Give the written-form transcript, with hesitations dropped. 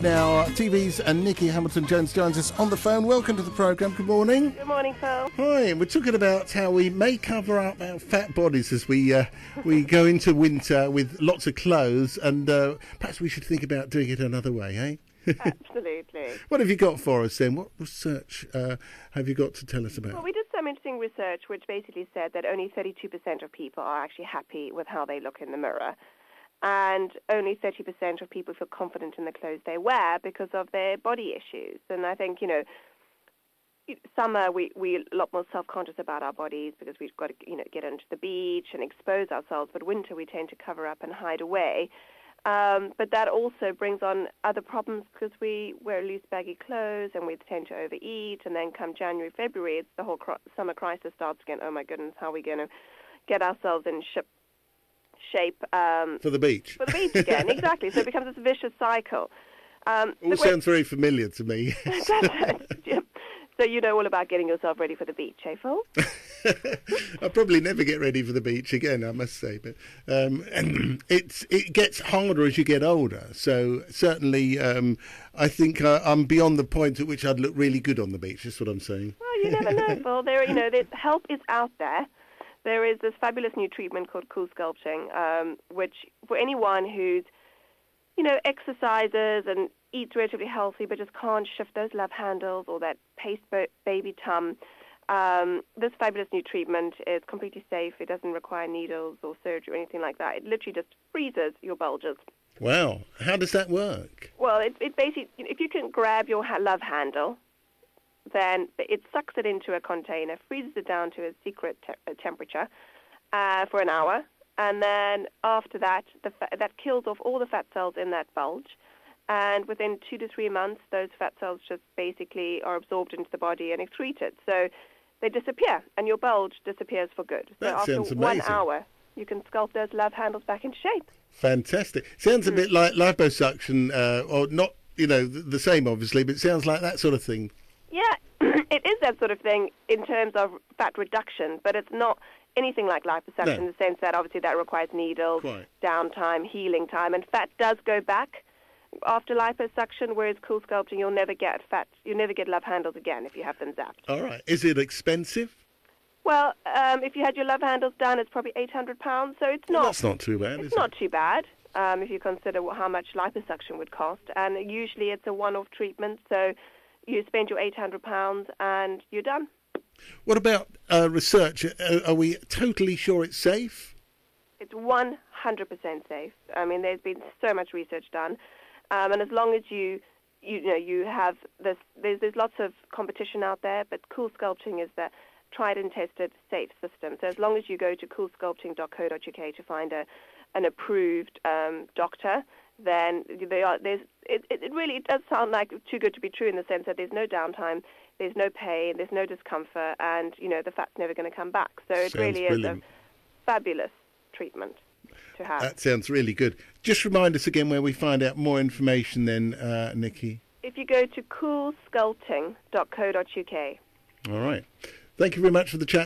Now, TV's and Nikki Hamilton-Jones joins us on the phone. Welcome to the programme. Good morning. Good morning, Phil. Hi, we're talking about how we may cover up our fat bodies as we go into winter with lots of clothes, and perhaps we should think about doing it another way, eh? Absolutely. What have you got for us then? What research have you got to tell us about? Well, we did some interesting research which basically said that only 32% of people are actually happy with how they look in the mirror. And only 30% of people feel confident in the clothes they wear because of their body issues. And I think, summer we're a lot more self-conscious about our bodies because we've got to, get onto the beach and expose ourselves. But winter we tend to cover up and hide away. But that also brings on other problems because we wear loose, baggy clothes and we tend to overeat. And then come January, February, it's the whole summer crisis starts again. Oh, my goodness, how are we going to get ourselves in shape for the beach. For the beach again, exactly. So it becomes this vicious cycle. All sounds very familiar to me. So you know all about getting yourself ready for the beach, eh, Phil? I'll probably never get ready for the beach again, I must say. But and it gets harder as you get older. So certainly I think I'm beyond the point at which I'd look really good on the beach. That's what I'm saying. Well, you never know, Phil. There's help is out there. There is this fabulous new treatment called Cool Sculpting, which for anyone who's, exercises and eats relatively healthy but just can't shift those love handles or that paste baby tum, this fabulous new treatment is completely safe. It doesn't require needles or surgery or anything like that. It literally just freezes your bulges. Wow. How does that work? Well, it basically, if you can grab your love handle, then it sucks it into a container, freezes it down to a secret temperature for an hour, and then after that, that kills off all the fat cells in that bulge. And within 2 to 3 months, those fat cells just basically are absorbed into the body and excreted. So they disappear, and your bulge disappears for good. So that sounds after amazing. 1 hour, you can sculpt those love handles back into shape. Fantastic. Sounds a bit like liposuction, or not, the same, obviously, but it sounds like that sort of thing. Yeah, it is that sort of thing in terms of fat reduction, but it's not anything like liposuction in the sense that obviously that requires needles, downtime, healing time, and fat does go back after liposuction, whereas Cool Sculpting, you'll never get love handles again if you have them zapped. All right. Is it expensive? Well, if you had your love handles done, it's probably £800, so it's not... That's not too bad, It's not too bad if you consider how much liposuction would cost, and usually it's a one-off treatment, so you spend your £800 and you're done. What about research? Are we totally sure it's safe? It's 100% safe. I mean, there's been so much research done, and as long as you have this, there's lots of competition out there, but Cool Sculpting is the tried and tested safe system. So as long as you go to coolsculpting.co.uk to find an approved doctor, then it really does sound like too good to be true in the sense that there's no downtime, there's no pain, there's no discomfort, and the fat's never going to come back. So it really is a fabulous treatment to have. That sounds really good. Just remind us again where we find out more information then, Nikki. If you go to coolsculpting.co.uk. All right. Thank you very much for the chat.